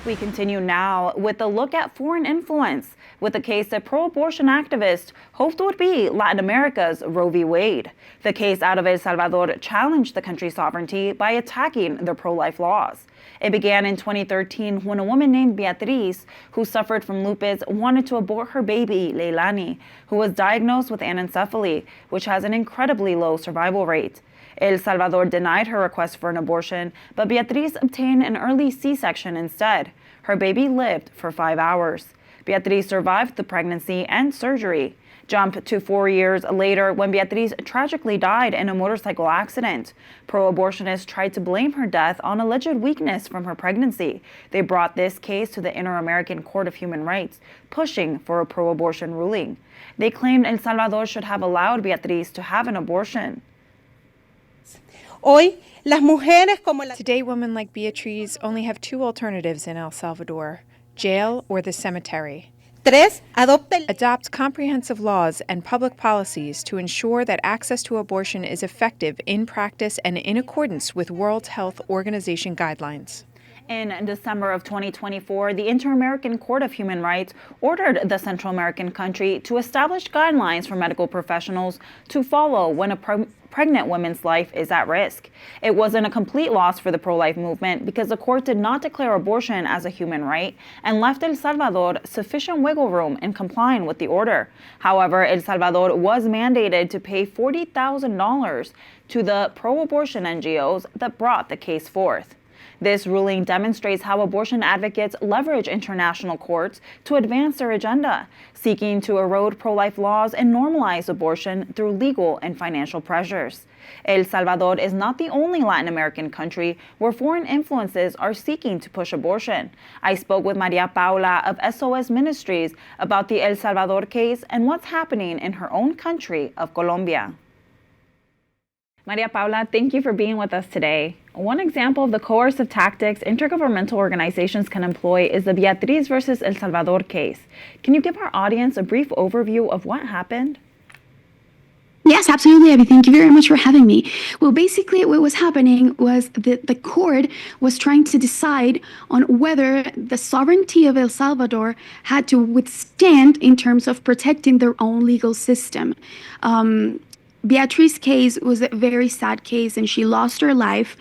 We continue now with a look at foreign influence, with a case that pro-abortion activists hoped would be Latin America's Roe v. Wade. The case out of El Salvador challenged the country's sovereignty by attacking their pro-life laws. It began in 2013 when a woman named Beatriz, who suffered from lupus, wanted to abort her baby, Leilani, who was diagnosed with anencephaly, which has an incredibly low survival rate. El Salvador denied her request for an abortion, but Beatriz obtained an early C-section instead. Her baby lived for 5 hours. Beatriz survived the pregnancy and surgery. Jump to 4 years later when Beatriz tragically died in a motorcycle accident. Pro-abortionists tried to blame her death on alleged weakness from her pregnancy. They brought this case to the Inter-American Court of Human Rights, pushing for a pro-abortion ruling. They claimed El Salvador should have allowed Beatriz to have an abortion. Today, women like Beatriz only have two alternatives in El Salvador: jail or the cemetery. Adopt comprehensive laws and public policies to ensure that access to abortion is effective in practice and in accordance with World Health Organization guidelines. In December of 2024, the Inter-American Court of Human Rights ordered the Central American country to establish guidelines for medical professionals to follow when a pregnant woman's life is at risk. It wasn't a complete loss for the pro-life movement because the court did not declare abortion as a human right and left El Salvador sufficient wiggle room in complying with the order. However, El Salvador was mandated to pay $40,000 to the pro-abortion NGOs that brought the case forth. This ruling demonstrates how abortion advocates leverage international courts to advance their agenda, seeking to erode pro-life laws and normalize abortion through legal and financial pressures. El Salvador is not the only Latin American country where foreign influences are seeking to push abortion. I spoke with María Paula of SOS Ministries about the El Salvador case and what's happening in her own country of Colombia. María Paula, thank you for being with us today. One example of the coercive tactics intergovernmental organizations can employ is the Beatriz versus El Salvador case. Can you give our audience a brief overview of what happened? Yes, absolutely, Abby. Thank you very much for having me. Well, basically what was happening was that the court was trying to decide on whether the sovereignty of El Salvador had to withstand in terms of protecting their own legal system. Beatriz's case was a very sad case, and she lost her life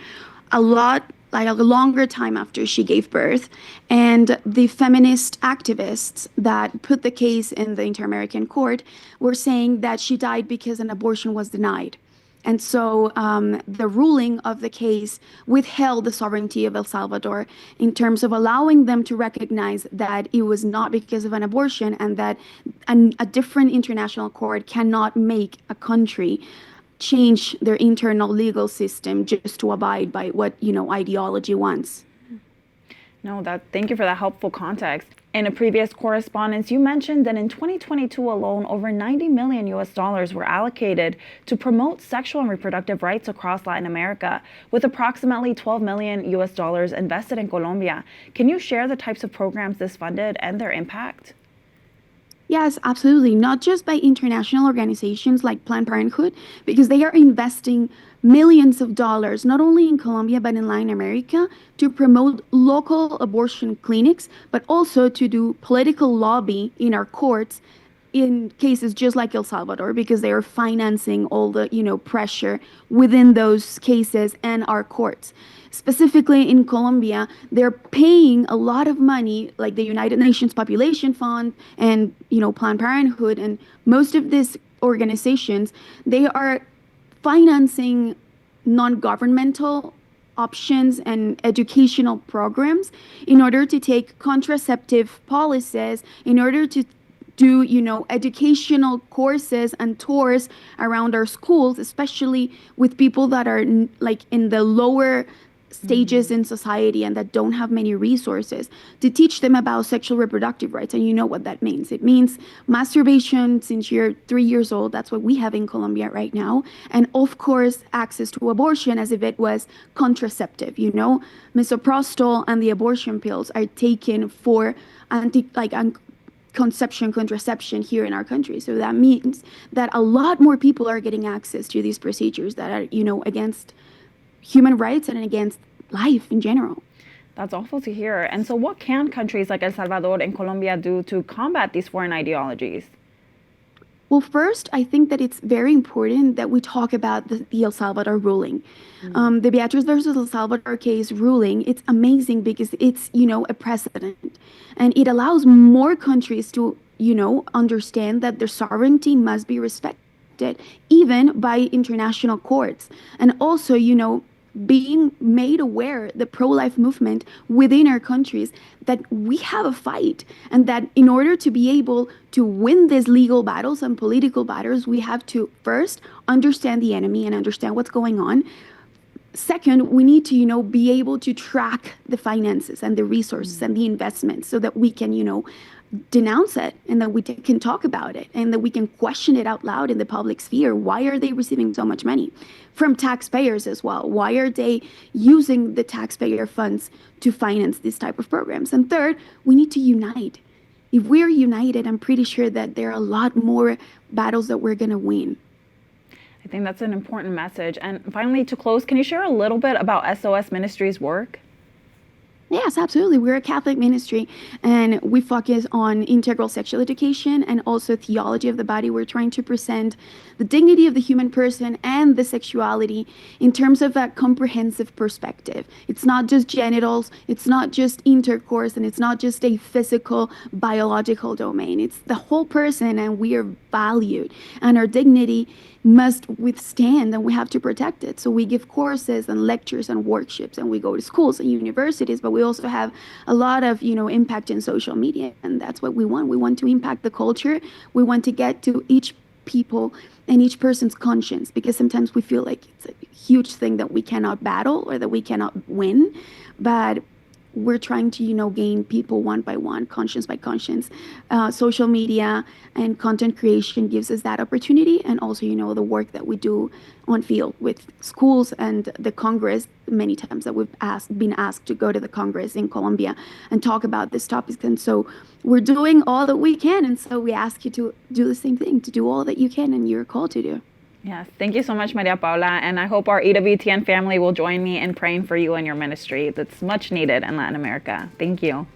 a longer time after she gave birth. And the feminist activists that put the case in the Inter-American Court were saying that she died because an abortion was denied. And so the ruling of the case withheld the sovereignty of El Salvador in terms of allowing them to recognize that it was not because of an abortion, and that a different international court cannot make a country change their internal legal system just to abide by what, ideology wants. No, thank you for that helpful context. In a previous correspondence, you mentioned that in 2022 alone, over $90 million were allocated to promote sexual and reproductive rights across Latin America, with approximately $12 million invested in Colombia. Can you share the types of programs this funded and their impact? Yes, absolutely. Not just by international organizations like Planned Parenthood, because they are investing millions of dollars, not only in Colombia, but in Latin America, to promote local abortion clinics, but also to do political lobby in our courts in cases just like El Salvador, because they are financing all the, pressure within those cases and our courts. Specifically in Colombia, they're paying a lot of money, like the United Nations Population Fund and, Planned Parenthood, and most of these organizations, they are financing non-governmental options and educational programs in order to take contraceptive policies, in order to do, educational courses and tours around our schools, especially with people that are in the lower stages in society and that don't have many resources, to teach them about sexual reproductive rights. And you know what that means. It means masturbation since you're 3 years old. That's what we have in Colombia right now. And of course, access to abortion as if it was contraceptive. Misoprostol and the abortion pills are taken for contraception here in our country. So that means that a lot more people are getting access to these procedures that are, against human rights and against life in general. That's awful to hear. And so what can countries like El Salvador and Colombia do to combat these foreign ideologies? Well, first, I think that it's very important that we talk about the El Salvador ruling. The Beatriz versus El Salvador case ruling, it's amazing because it's, a precedent. And it allows more countries to, understand that their sovereignty must be respected, even by international courts. And also, being made aware, the pro-life movement within our countries, that we have a fight, and that in order to be able to win these legal battles and political battles, we have to first understand the enemy and understand what's going on. Second, we need to, be able to track the finances and the resources and the investments so that we can, denounce it, and that we can talk about it, and that we can question it out loud in the public sphere. Why are they receiving so much money from taxpayers as well? Why are they using the taxpayer funds to finance this type of programs? And third, we need to unite. If we're united, I'm pretty sure that there are a lot more battles that we're going to win. I think that's an important message. And finally, to close, can you share a little bit about SOS Ministries' work? Yes, absolutely. We're a Catholic ministry, and we focus on integral sexual education and also theology of the body. We're trying to present the dignity of the human person and the sexuality in terms of a comprehensive perspective. It's not just genitals, it's not just intercourse, and it's not just a physical, biological domain. It's the whole person, and we are valued, and our dignity must withstand, and we have to protect it. So we give courses and lectures and workshops, and we go to schools and universities, but we also have a lot of impact in social media, and that's what we want. We want to impact the culture. We want to get to each people and each person's conscience, because sometimes we feel like it's a huge thing that we cannot battle or that we cannot win, but we're trying to, gain people one by one, conscience by conscience. Social media and content creation gives us that opportunity, and also, the work that we do on field with schools and the Congress. Many times that we've been asked to go to the Congress in Colombia and talk about this topic, and so we're doing all that we can, and so we ask you to do the same thing, to do all that you can, and you're called to do. Yes, thank you so much, María Paula, and I hope our EWTN family will join me in praying for you and your ministry. That's much needed in Latin America. Thank you.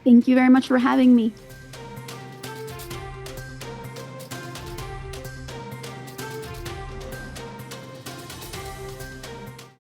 Thank you very much for having me.